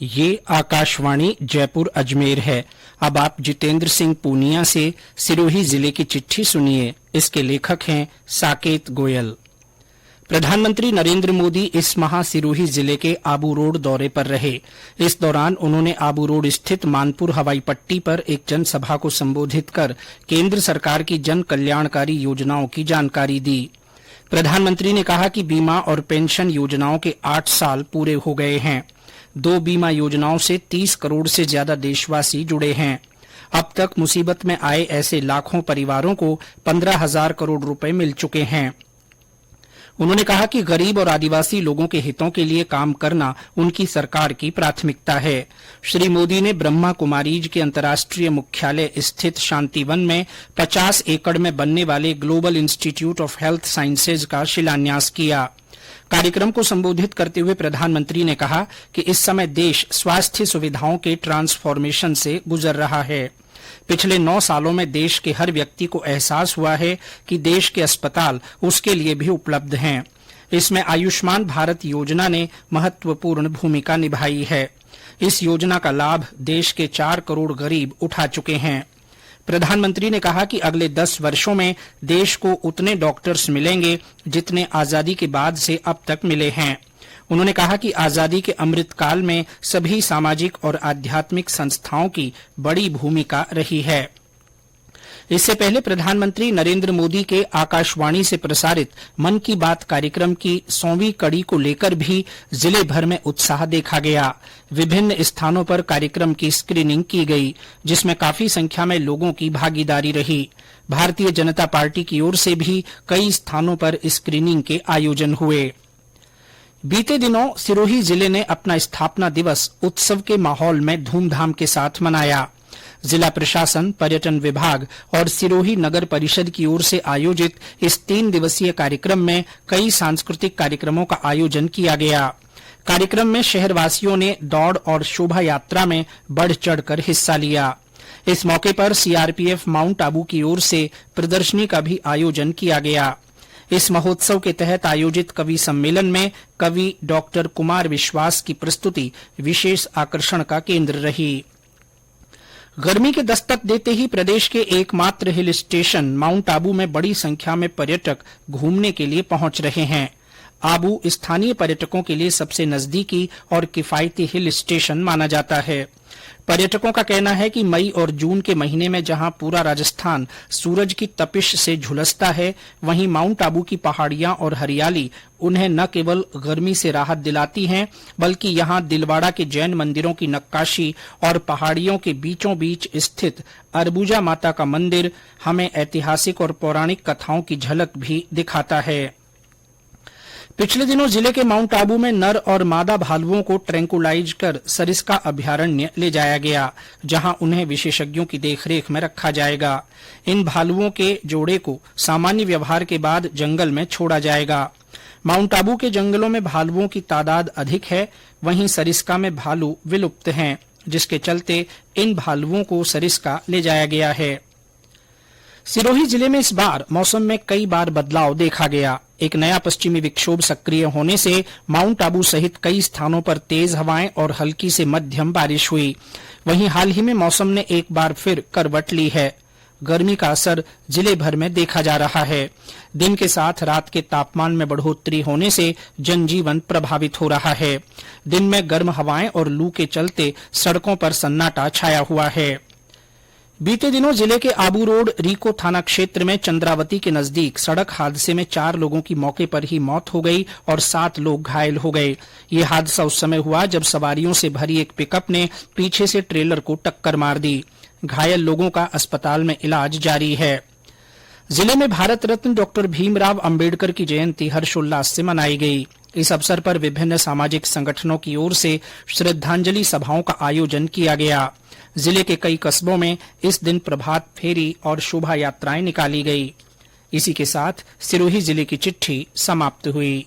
ये आकाशवाणी जयपुर अजमेर है। अब आप जितेंद्र सिंह पूनिया से सिरोही जिले की चिट्ठी सुनिए। इसके लेखक हैं साकेत गोयल। प्रधानमंत्री नरेंद्र मोदी इस माह सिरोही जिले के आबू रोड दौरे पर रहे। इस दौरान उन्होंने आबू रोड स्थित मानपुर हवाई पट्टी पर एक जनसभा को संबोधित कर केंद्र सरकार की जन कल्याणकारी योजनाओं की जानकारी दी। प्रधानमंत्री ने कहा कि बीमा और पेंशन योजनाओं के 8 साल पूरे हो गए हैं। 2 बीमा योजनाओं से 30 करोड़ से ज्यादा देशवासी जुड़े हैं। अब तक मुसीबत में आए ऐसे लाखों परिवारों को 15,000 करोड़ रुपए मिल चुके हैं। उन्होंने कहा कि गरीब और आदिवासी लोगों के हितों के लिए काम करना उनकी सरकार की प्राथमिकता है। श्री मोदी ने ब्रह्मा कुमारीज के अंतर्राष्ट्रीय मुख्यालय स्थित शांतिवन में 50 एकड़ में बनने वाले global institute of health sciences का शिलान्यास किया। कार्यक्रम को संबोधित करते हुए प्रधानमंत्री ने कहा कि इस समय देश स्वास्थ्य सुविधाओं के ट्रांसफॉर्मेशन से गुजर रहा है। पिछले 9 सालों में देश के हर व्यक्ति को एहसास हुआ है कि देश के अस्पताल उसके लिए भी उपलब्ध हैं। इसमें आयुष्मान भारत योजना ने महत्वपूर्ण भूमिका निभाई है। इस योजना का लाभ देश के 4 करोड़ गरीब उठा चुके हैं। प्रधानमंत्री ने कहा कि अगले 10 वर्षों में देश को उतने डॉक्टर्स मिलेंगे जितने आजादी के बाद से अब तक मिले हैं। उन्होंने कहा कि आजादी के अमृतकाल में सभी सामाजिक और आध्यात्मिक संस्थाओं की बड़ी भूमिका रही है। इससे पहले प्रधानमंत्री नरेंद्र मोदी के आकाशवाणी से प्रसारित मन की बात कार्यक्रम की 100वीं कड़ी को लेकर भी जिले भर में उत्साह देखा गया। विभिन्न स्थानों पर कार्यक्रम की स्क्रीनिंग की गई, जिसमें काफी संख्या में लोगों की भागीदारी रही। भारतीय जनता पार्टी की ओर से भी कई स्थानों पर स्क्रीनिंग के आयोजन हुए। बीते दिनों सिरोही जिले ने अपना स्थापना दिवस उत्सव के माहौल में धूमधाम के साथ मनाया। जिला प्रशासन, पर्यटन विभाग और सिरोही नगर परिषद की ओर से आयोजित इस 3 दिवसीय कार्यक्रम में कई सांस्कृतिक कार्यक्रमों का आयोजन किया गया। कार्यक्रम में शहरवासियों ने दौड़ और शोभा यात्रा में बढ़ चढ़कर हिस्सा लिया। इस मौके पर सीआरपीएफ माउंट आबू की ओर से प्रदर्शनी का भी आयोजन किया गया। इस महोत्सव के तहत आयोजित कवि सम्मेलन में कवि डॉक्टर कुमार विश्वास की प्रस्तुति विशेष आकर्षण का केंद्र रही। गर्मी के दस्तक देते ही प्रदेश के एकमात्र हिल स्टेशन माउंट आबू में बड़ी संख्या में पर्यटक घूमने के लिए पहुंच रहे हैं। आबू स्थानीय पर्यटकों के लिए सबसे नजदीकी और किफायती हिल स्टेशन माना जाता है। पर्यटकों का कहना है कि मई और जून के महीने में जहां पूरा राजस्थान सूरज की तपिश से झुलसता है, वहीं माउंट आबू की पहाड़ियां और हरियाली उन्हें न केवल गर्मी से राहत दिलाती हैं, बल्कि यहां दिलवाड़ा के जैन मंदिरों की नक्काशी और पहाड़ियों के बीचों बीच स्थित अरबुजा माता का मंदिर हमें ऐतिहासिक और पौराणिक कथाओं की झलक भी दिखाता है। पिछले दिनों जिले के माउंट आबू में नर और मादा भालुओं को ट्रैंकुलाइज कर सरिस्का अभयारण्य ले जाया गया, जहां उन्हें विशेषज्ञों की देखरेख में रखा जाएगा। इन भालुओं के जोड़े को सामान्य व्यवहार के बाद जंगल में छोड़ा जाएगा। माउंट आबू के जंगलों में भालुओं की तादाद अधिक है, वहीं सरिस्का में भालू विलुप्त हैं, जिसके चलते इन भालुओं को सरिस्का ले जाया गया है। सिरोही जिले में इस बार मौसम में कई बार बदलाव देखा गया। एक नया पश्चिमी विक्षोभ सक्रिय होने से माउंट आबू सहित कई स्थानों पर तेज हवाएं और हल्की से मध्यम बारिश हुई। वहीं हाल ही में मौसम ने एक बार फिर करवट ली है। गर्मी का असर जिले भर में देखा जा रहा है। दिन के साथ रात के तापमान में बढ़ोतरी होने से जनजीवन प्रभावित हो रहा है। दिन में गर्म हवाएं और लू के चलते सड़कों पर सन्नाटा छाया हुआ है। बीते दिनों जिले के आबू रोड रीको थाना क्षेत्र में चंद्रावती के नजदीक सड़क हादसे में 4 लोगों की मौके पर ही मौत हो गई और 7 लोग घायल हो गए। ये हादसा उस समय हुआ जब सवारियों से भरी एक पिकअप ने पीछे से ट्रेलर को टक्कर मार दी। घायल लोगों का अस्पताल में इलाज जारी है। जिले में भारत रत्न डॉक्टर भीमराव अंबेडकर की जयंती हर्षोल्लास से मनाई गई। इस अवसर पर विभिन्न सामाजिक संगठनों की ओर से श्रद्धांजलि सभाओं का आयोजन किया गया। जिले के कई कस्बों में इस दिन प्रभात फेरी और शोभा यात्राएं निकाली गई। इसी के साथ सिरोही जिले की चिट्ठी समाप्त हुई।